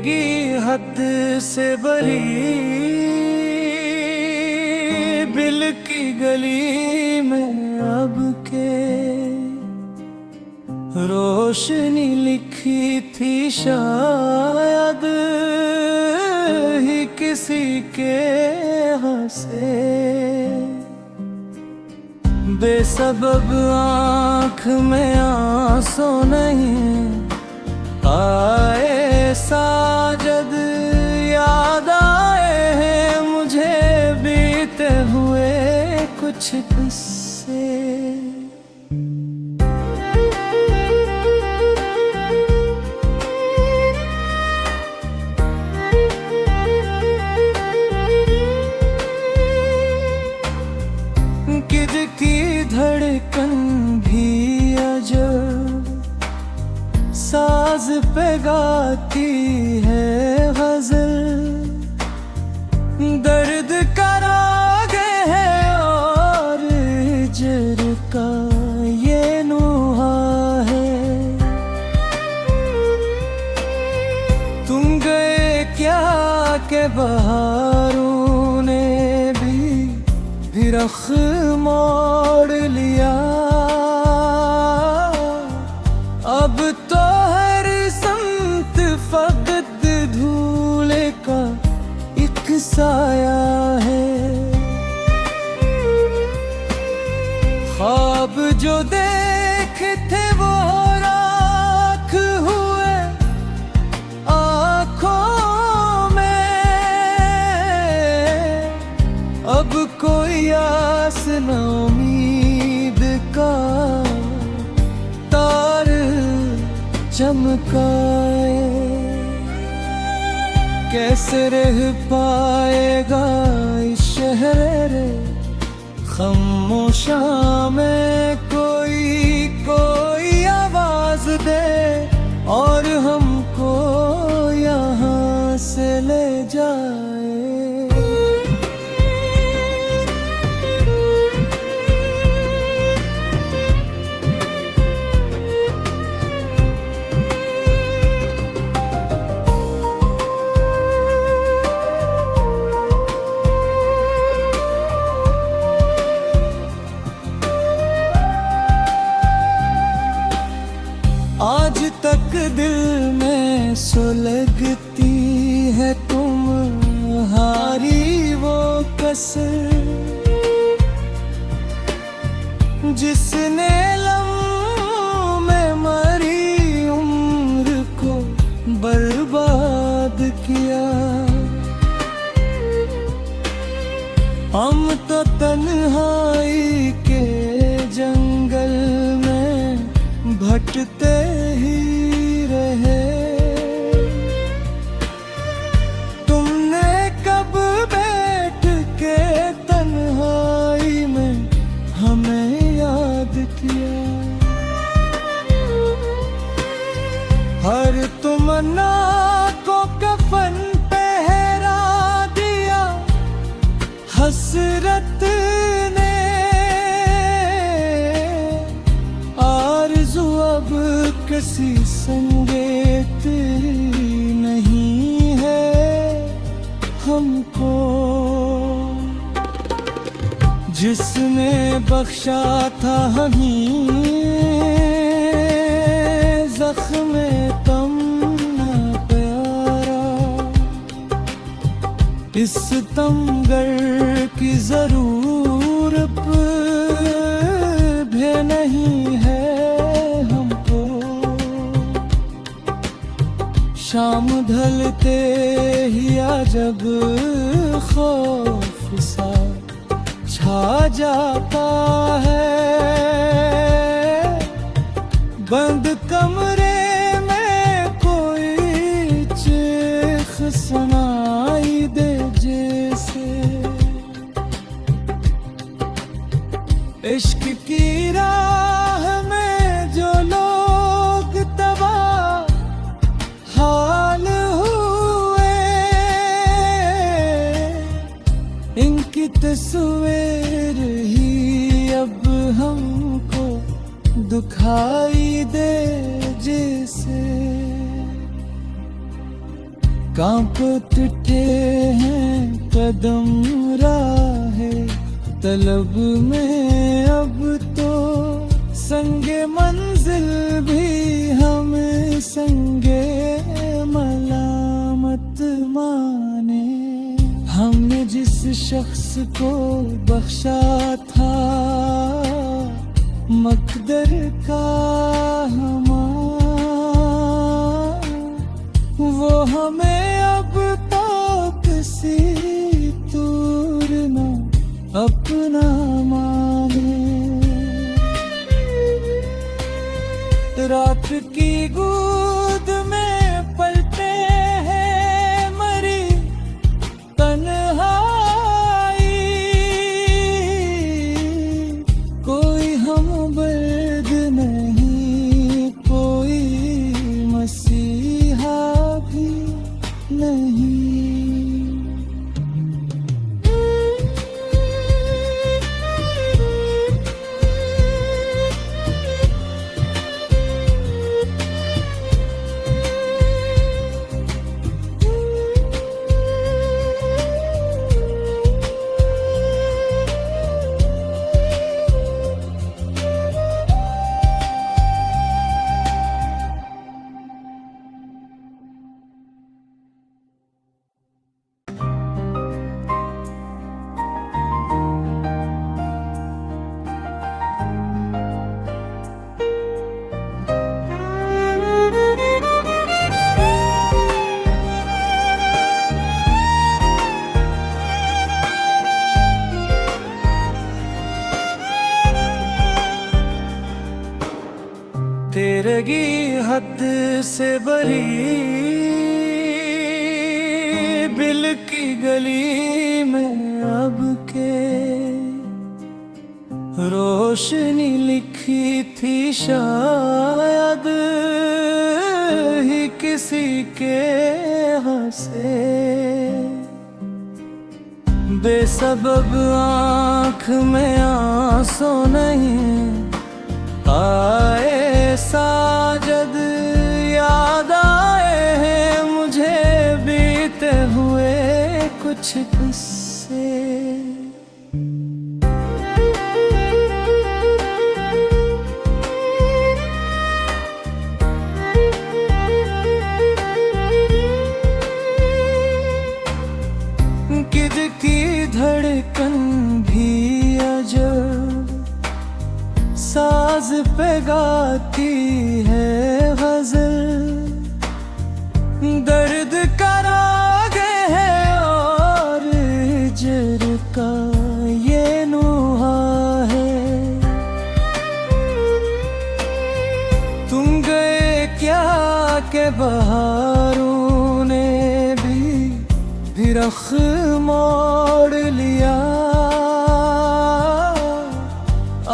लगेगी हद से बड़ी बिल की गली में अब के रोशनी लिखी थी शायद ही किसी के हंसे बेसबब आँख में आंसू नहीं आए साजद याद आए हैं मुझे बीते हुए कुछ किस्से की धड़कन भी अजब साज पे गाती है गजल दर्द का राग है और हिजर का ये नुहा है। तुम गए क्या के बहारों ने भी रख मोड़ लिया अब तो हर संत फकत धूले का एक साया है। ख्वाब जो देखे थे वो राख हुए आँखों में अब कोई आस न उम्मीद का तार चमकाए कैसे रह पाएगा इस शहर खामोशा में कोई आवाज दे और हमको यहाँ से ले जाए। आज तक दिल में सुलगती है तुम्हारी वो कसर जिसने लम्हों में मरी उम्र को बर्बाद किया। हम तो तन्हाई के जंगल में भटते ही रहे तुमने कब बैठ के तन्हाई में हमें याद किया। हर तमन्ना को कफन पहरा दिया हसरत ने अब किसी संगीत नहीं है हमको जिसने बख्शा था हमें ज़ख्म तमन्ना प्यारा इस तमगर की जरूरत भी नहीं है। शाम ढलते ही जब खौफ सा छा जाता है बंद कमरे में कोई चीख सुनाई दे जैसे इश्क की राह में जो लोग तबाह हाल हुए इनकी तस्वीर ही अब हमको दुखाई दे जैसे कांप उठे हैं कदम राहे तलब में, अब तो संगे मंजिल भी हम संगे मलामत माने। हमने जिस शख्स को बख्शा था मकदर का हमारा, वो हमें अब तक किसी दूर न अपना माने। रात की गोद में पलते हैं मरी तन्हाई, कोई हमदर्द नहीं, कोई मसीहा भी नहीं। तेरगी हद से बरी बिल की गली में अब के रोशनी लिखी थी शायद ही किसी के हंसे। बेसबब आँख में आंसू नहीं आए साजद, याद आए हैं मुझे बीते हुए कुछ किस्से। किद की धड़कन भी अजब साज पे गाती है गजल, दर्द का राग है और जर का ये नुहा है। तुम गए क्या के बहारों ने भी रख मोड़ लिया,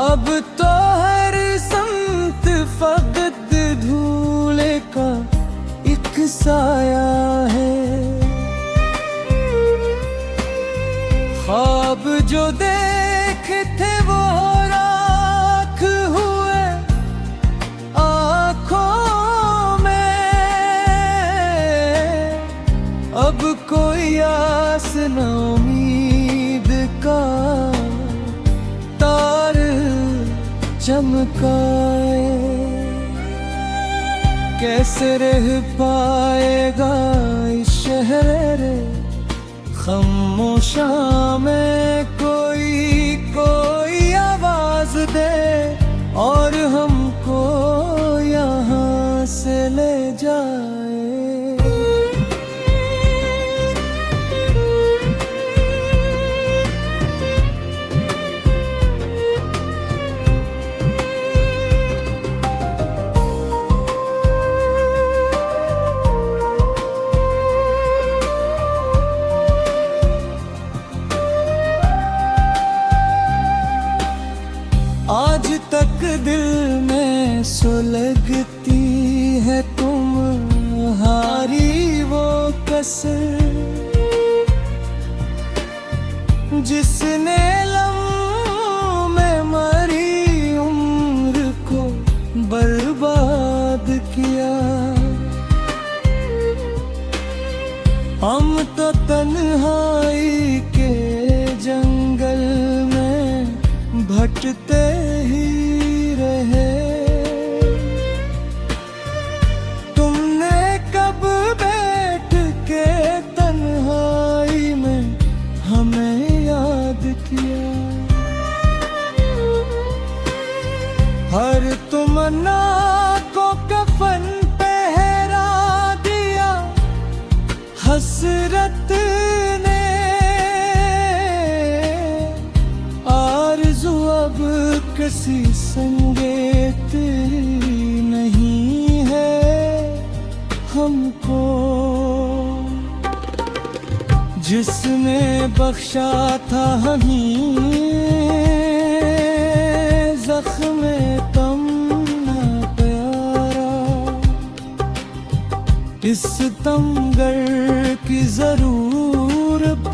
अब तो हर संत फकत धूले का एक साया है। ख्वाब जो देखे थे वो राख हुए आँखों में, अब कोई आस न उम्मीद का तार चमकाए। कैसे रह पाएगा इस शहर खामोशा में, कोई आवाज दे और हमको यहाँ से ले जाए। आज तक दिल में सुलगती है तुम्हारी वो कसर, जिसने लम्हों में मरी उम्र को बर्बाद किया। हटते ही रहे। तुमने कब बैठ के तन्हाई में हमें याद किया। हर तमन्ना को कफन पहरा दिया हसरत ने। आरज़ू अब किसी संगीत नहीं है हमको। जिसने बख्शा था हमें ज़ख्म तमन्ना प्यारा, इस तमगर की जरूरत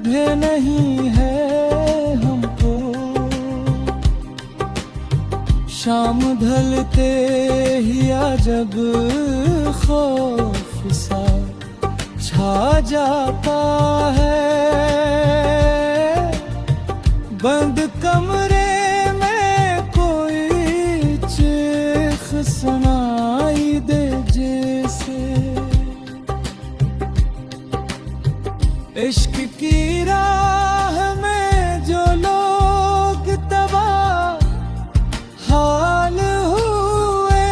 भी नहीं है हमको। शाम ढलते ही जब खौफ सा छा जाता है, बंद कमरे में कोई चीख सुनाई दे जैसे। इश्क की राह में जो लोग तबाह हाल हुए,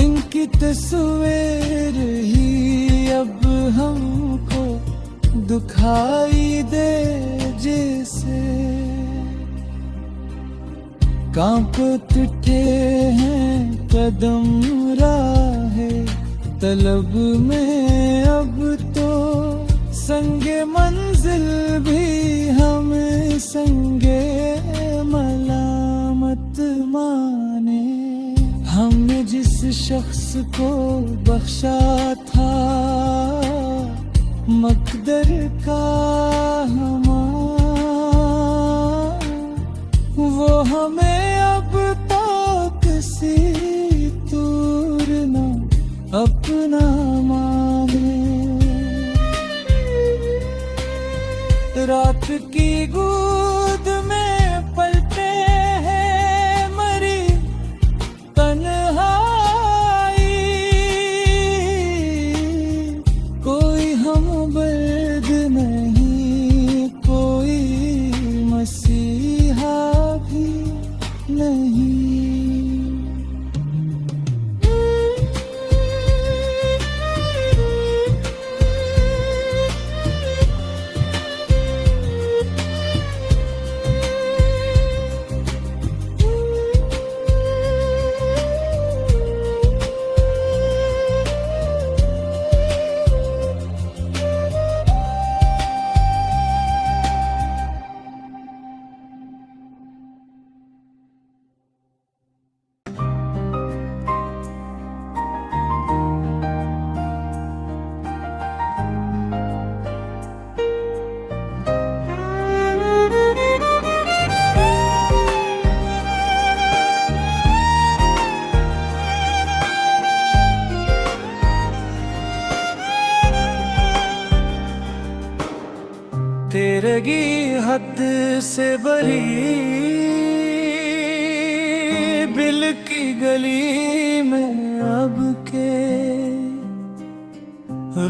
इनकी तस्वीर ही अब हमको दुखाई दे जैसे। कांप उठे हैं कदम राहे तलब में, अब तो संगे मंजिल भी हमें संगे मलामत माने। हमने जिस शख्स को बख्शा था मकदर का वो हमें अब तक सी दूर न अपना माने। रात की गोद में पलते हैं मरी तन्हाई, कोई हमदर्द नहीं, कोई मसीहा भी नहीं। तेरगी हद से बरी बिल की गली में अब के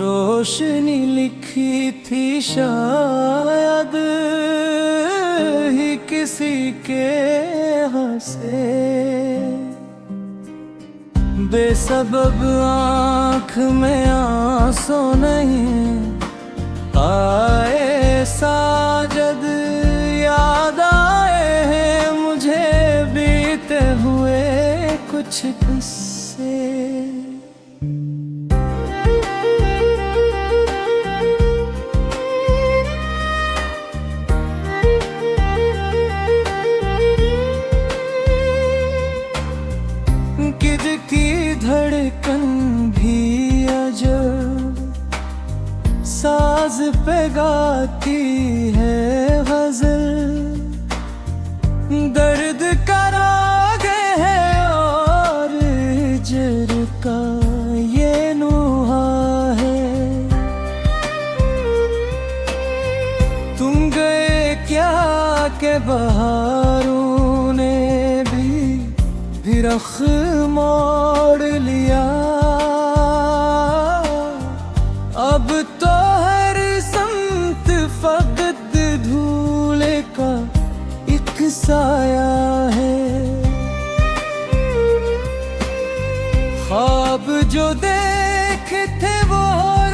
रोशनी लिखी थी शायद ही किसी के हंसे। बेसबब आँख में आंसू नहीं आए साजद, याद आए हैं मुझे बीते हुए कुछ किस्से। किद की धड़कन भी अजब साज पे गाती है गजल, दर्द का राग है और जर का ये नुहा है। के बहारों ने भी रख मोड़ लिया। अब तो हर संत फकत धूले का एक साया है। ख्वाब जो देखे थे वो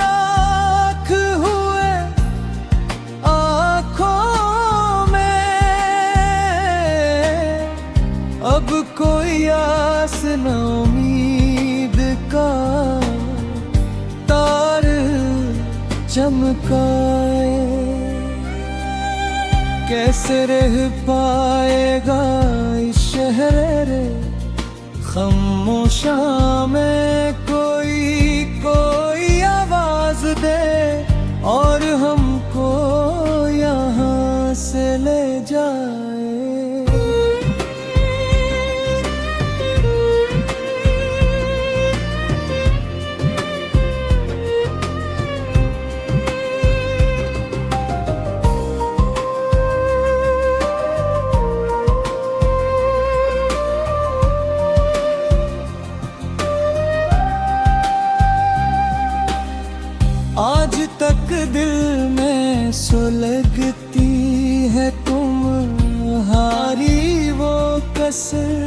राख हुए आँखों में। अब कोई आस न उम्मीद का तार चमकाए। कैसे रह पाएगा इस शहर खामोशा में। कोई आवाज दे और हमको यहाँ से ले जाए। आज तक दिल में सुलगती है तुम्हारी वो कसर,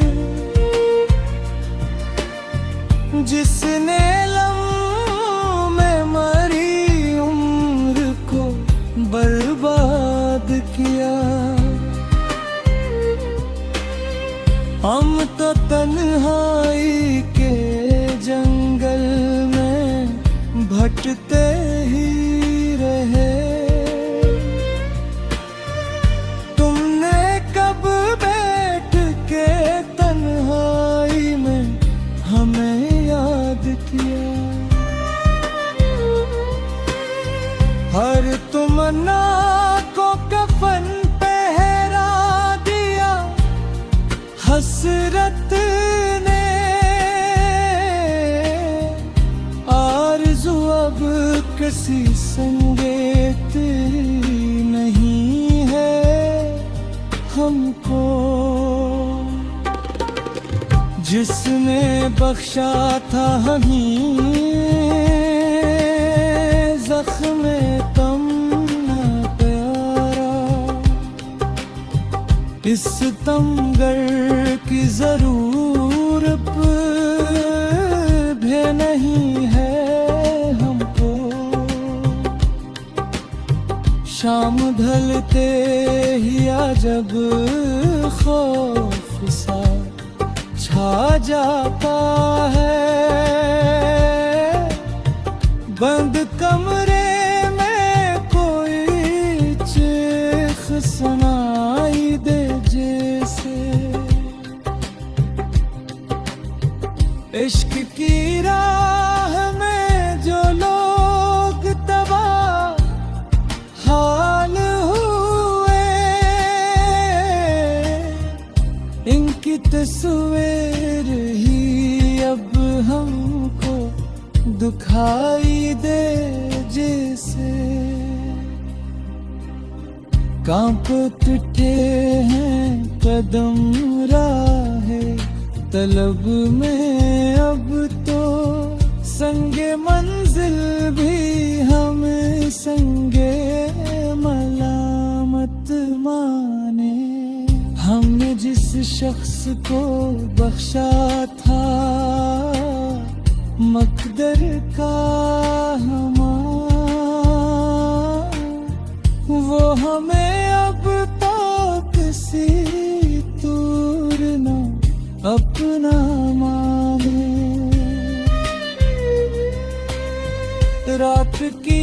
जिसने लम्हों में मरी उम्र को बर्बाद किया। हम तो तन्हाई के जंगल में भटकते ही रहे। तुमने कब बैठ के तन्हाई में हमें याद किया। हर तमन्ना को कफन पहरा दिया हसरत ने। अब किसी संगीत नहीं है हमको, जिसने बख्शा था हमें ज़ख्म तमन्ना प्यारा। इस तमगर की जरूरत भी नहीं है। शाम ढलते ही जब खौफ सा छा जाता है, बंद कमरे में कोई चीख सुनाई दे जैसे। इश्क की राह में जो लोग तबाह हाल हुए, इनकी तस्वीर ही अब हमको दुखाई दे जैसे। कांप उठे हैं कदम राहे तलब में। अब तो संगे मंजिल भी हम संगे मलामत माने। हमने जिस शख्स को बख्शा था मकदर का हमारा, वो हमें अब तो किसी दूर न अपना माने। रात की